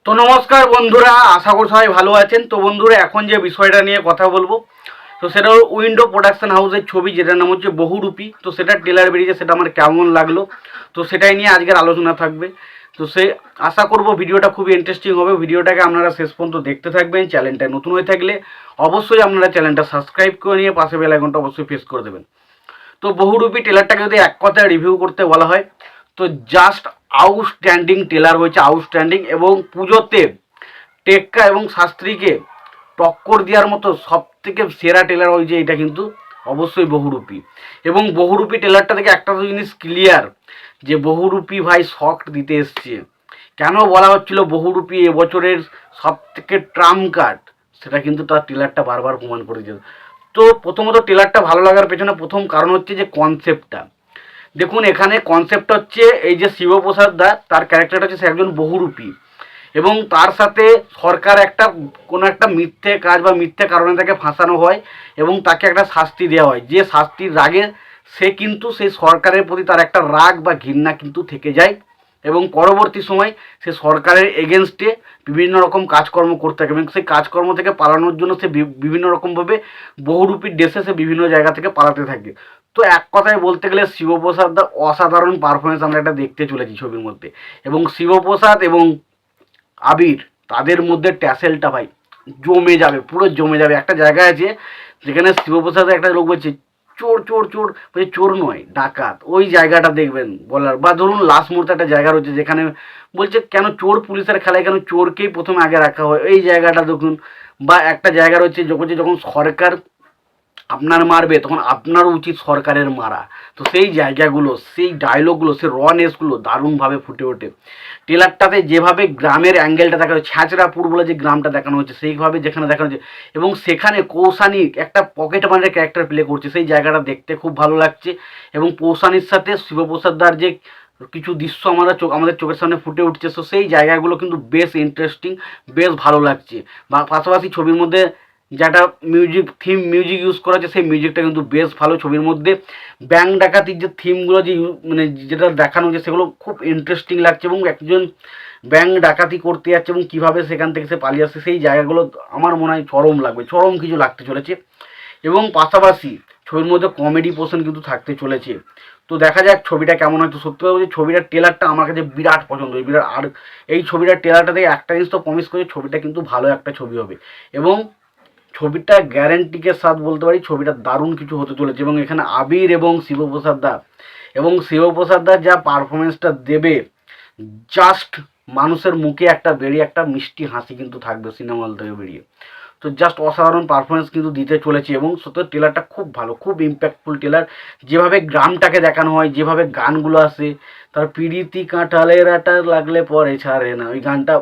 তো নমস্কার বন্ধুরা, আশা করি সবাই ভালো আছেন। তো বন্ধুরা, এখন যে বিষয়টা নিয়ে কথা বলবো তো সেটা হলো উইন্ডো প্রোডাকশন হাউসের ছবি, যেটার নাম হচ্ছে বহুরূপী। তো সেটা ট্রেলার বেরিয়েছে, সেটা আমার কেমন লাগলো তো সেটাই নিয়ে আজকের আলোচনা থাকবে। তো সে আশা করব ভিডিওটা খুবই ইন্টারেস্টিং হবে। ভিডিওটাকে আপনারা শেষ পর্যন্ত দেখতে থাকবেন। চ্যানেলটা নতুন হয়ে থাকলে অবশ্যই আপনারা চ্যানেলটা সাবস্ক্রাইব করে নিয়ে পাশে বেল আইকনটা অবশ্যই প্রেস করে দেবেন। তো বহুরূপী ট্রেলারটাকে যদি এক কথায় রিভিউ করতে বলা হয় তো জাস্ট আউটস্ট্যান্ডিং ট্রেলার হয়েছে, আউটস্ট্যান্ডিং। এবং পুজোতে টেক্কা এবং শাস্ত্রীকে টক্কর দেওয়ার মতো সব থেকে সেরা ট্রেলার হয়েছে এটা, কিন্তু অবশ্যই বহুরূপী। এবং বহুরূপী ট্রেলারটা থেকে একটা তো জিনিস ক্লিয়ার যে বহুরূপী ভাই শক দিতে এসছে। কেন বলা হচ্ছিল বহুরূপী এবছরের সব থেকে ট্রাম্প কার্ড, সেটা কিন্তু তার ট্রেলারটা বারবার প্রমাণ করে দিয়েছে। তো প্রথমত ট্রেলারটা ভালো লাগার পেছনে প্রথম কারণ হচ্ছে যে কনসেপ্টটা। দেখুন, এখানে কনসেপ্টটা হচ্ছে এই যে শিবপ্রসাদ দা, তার ক্যারেক্টারটা হচ্ছে সে একজন বহুরূপী এবং তার সাথে সরকার কোনো একটা মিথ্যে কাজ বা মিথ্যে কারণে তাকে ফাঁসানো হয় এবং তাকে একটা শাস্তি দেওয়া হয়। যে শাস্তির রাগে সে কিন্তু সেই সরকারের প্রতি তার একটা রাগ বা ঘৃণা কিন্তু থেকে যায় এবং পরবর্তী সময় সে সরকারের এগেনস্টে বিভিন্ন রকম কাজকর্ম করতে থাকে এবং সেই কাজকর্ম থেকে পালানোর জন্য সে বিভিন্ন রকমভাবে বহুরূপীর দেশে সে বিভিন্ন জায়গা থেকে পালাতে থাকে। তো এক কথায় বলতে গেলে শিবপ্রসাদ দা অসাধারণ পারফরমেন্স আমরা এটা দেখতে চলেছি ছবির মধ্যে। এবং শিবপ্রসাদ এবং আবির, তাদের মধ্যে ট্যাসেলটা ভাই জমে যাবে, পুরো জমে যাবে। একটা জায়গা আছে যেখানে শিবপ্রসাদের একটা লোক বলছে চোর চোর চোর, বলছে চোর নয় ডাকাত, ওই জায়গাটা দেখবেন বলার। বা ধরুন লাস্ট মুহূর্তে একটা জায়গা রয়েছে যেখানে বলছে কেন চোর পুলিশের খেলায় কেন চোরকেই প্রথমে আগে রাখা হয়, এই জায়গাটা দেখুন। বা একটা জায়গা রয়েছে যখন সরকার আপনার মারবে তখন আপনারও উচিত সরকারের মারা। তো সেই জায়গাগুলো, সেই ডায়লগগুলো, সেই রনেসগুলো দারুণভাবে ফুটে ওঠে ট্রেলারটাতে। যেভাবে গ্রামের অ্যাঙ্গেলটা দেখানো হচ্ছে, ছ্যাঁচড়াপুর বলে যে গ্রামটা দেখানো হচ্ছে সেইভাবে যেখানে দেখানো হচ্ছে, এবং সেখানে কৌশানী একটা পকেট মারের ক্যারেক্টার প্লে করছে, সেই জায়গাটা দেখতে খুব ভালো লাগছে। এবং কৌশানীর সাথে শিবপ্রসাদ দার যে কিছু দৃশ্য আমাদের চোখের সামনে ফুটে উঠছে, তো সেই জায়গাগুলো কিন্তু বেশ ইন্টারেস্টিং, বেশ ভালো লাগছে। বা পাশাপাশি ছবির মধ্যে যেটা মিউজিক ইউজ করা হচ্ছে সেই মিউজিকটা কিন্তু বেশ ভালো। ছবির মধ্যে ব্যাংক ডাকাতির যে থিমগুলো মানে যেটা দেখানো হচ্ছে সেগুলো খুব ইন্টারেস্টিং লাগছে। এবং একজন ব্যাংক ডাকাতি করতে যাচ্ছে এবং কীভাবে সেখান থেকে সে পালিয়ে আসছে সেই জায়গাগুলো আমার মনে হয় চরম লাগবে, চরম কিছু লাগতে চলেছে। এবং পাশাপাশি ছবির মধ্যে কমেডি পোর্শন কিন্তু থাকতে চলেছে। তো দেখা যাক ছবিটা কেমন হয়। তো সত্যি কথা বলছি, ছবিটার ট্রেলারটা আমার কাছে বিরাট পছন্দ, বিরাট। আর এই ছবিটার ট্রেলারটা থেকে একটা জিনিস তো প্রমিস করছে, ছবিটা কিন্তু ভালো একটা ছবি হবে। এবং ছবিটা গ্যারেন্টিকে সাথ বলতে পারি ছবিটা দারুণ কিছু হতে চলেছে। এবং এখানে আবির এবং শিবপ্রসাদ দা যা পারফরমেন্সটা দেবে, জাস্ট মানুষের মুখে একটা মিষ্টি হাসি কিন্তু থাকবে সিনেমা হল থেকে বেরিয়ে। তো জাস্ট অসাধারণ পারফরমেন্স কিন্তু দিতে চলেছে। এবং সত্যি ট্রেলারটা খুব ভালো, খুব ইম্প্যাক্টফুল ট্রেলার। যেভাবে গ্রামটাকে দেখানো হয়, যেভাবে গানগুলো আসে, তার পিড়িতি কাঁঠালের আটা লাগলে পরে ছাড়ে না, ওই গানটা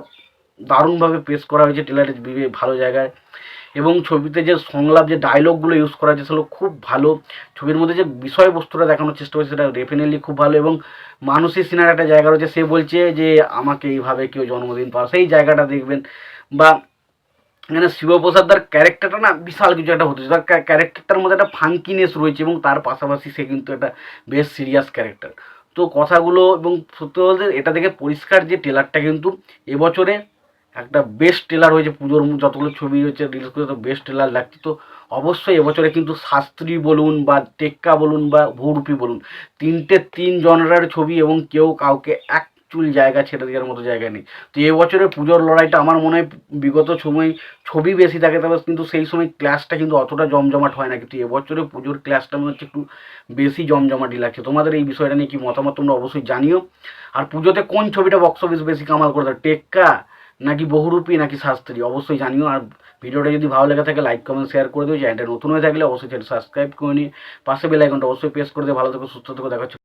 দারুণভাবে পেশ করা হয়েছে ট্রেলারে, ভালো জায়গায়। এবং ছবিতে যে সংলাপ, যে ডায়লগগুলো ইউজ করা হয়েছে সেগুলো খুব ভালো। ছবির মধ্যে যে বিষয়বস্তুটা দেখানোর চেষ্টা করেছে সেটা ডেফিনেটলি খুব ভালো। এবং মানসী সিনহার একটা জায়গা রয়েছে, সে বলছে যে আমাকে এইভাবে কেউ জন্মদিন পাওয়া, সেই জায়গাটা দেখবেন। বা এখানে শিবপ্রসাদার ক্যারেক্টারটা না বিশাল কিছু একটা হচ্ছে, তার ক্যারেক্টারটার মধ্যে একটা ফাঙ্কিনেস রয়েছে এবং তার পাশাপাশি সে কিন্তু একটা বেশ সিরিয়াস ক্যারেক্টার। তো কথাগুলো এবং সত্যি বলতে এটা দেখে পরিষ্কার যে ট্রেলারটা কিন্তু এবছরে একটা বেস্ট ট্রেলার হয়েছে। পুজোর যতগুলো ছবি হয়েছে রিলিজ করে তো বেস্ট ট্রেলার লাগছে। তো অবশ্যই এবছরে কিন্তু শাস্ত্রী বলুন বা টেক্কা বলুন বা বহুরূপী বলুন, তিন জনরার ছবি এবং কেউ কাউকে এক চুল জায়গা ছেড়ে দেওয়ার মতো জায়গা নেই। তো এবছরে পুজোর লড়াইটা আমার মনে হয় বিগত সময় ছবি বেশি থাকে তবে কিন্তু সেই সময় ক্লাসটা কিন্তু অতটা জমজমাট হয় না, কিন্তু এবছরে পুজোর ক্লাসটা মনে হচ্ছে একটু বেশি জমজমাটি লাগছে। তোমাদের এই বিষয়টা নিয়ে কি মতামত তোমরা অবশ্যই জানিও। আর পুজোতে কোন ছবিটা বক্স অফিস বেশি কামাল করে দেয়, টেক্কা নাকি বহুরূপী নাকি শাস্ত্রী, অবশ্যই জানিও। আর ভিডিওটা যদি ভালো লেগে থাকে লাইক কমেন্ট শেয়ার করে দিও। চ্যানেলটা নতুন হয়ে থাকলে অবশ্যই চ্যানেল সাবস্ক্রাইব করে নিয়ে পাশে বেল আইকনটা অবশ্যই প্রেস করে দিয়ে ভালো থেকো, সুস্থ থেকো, দেখা হচ্ছে।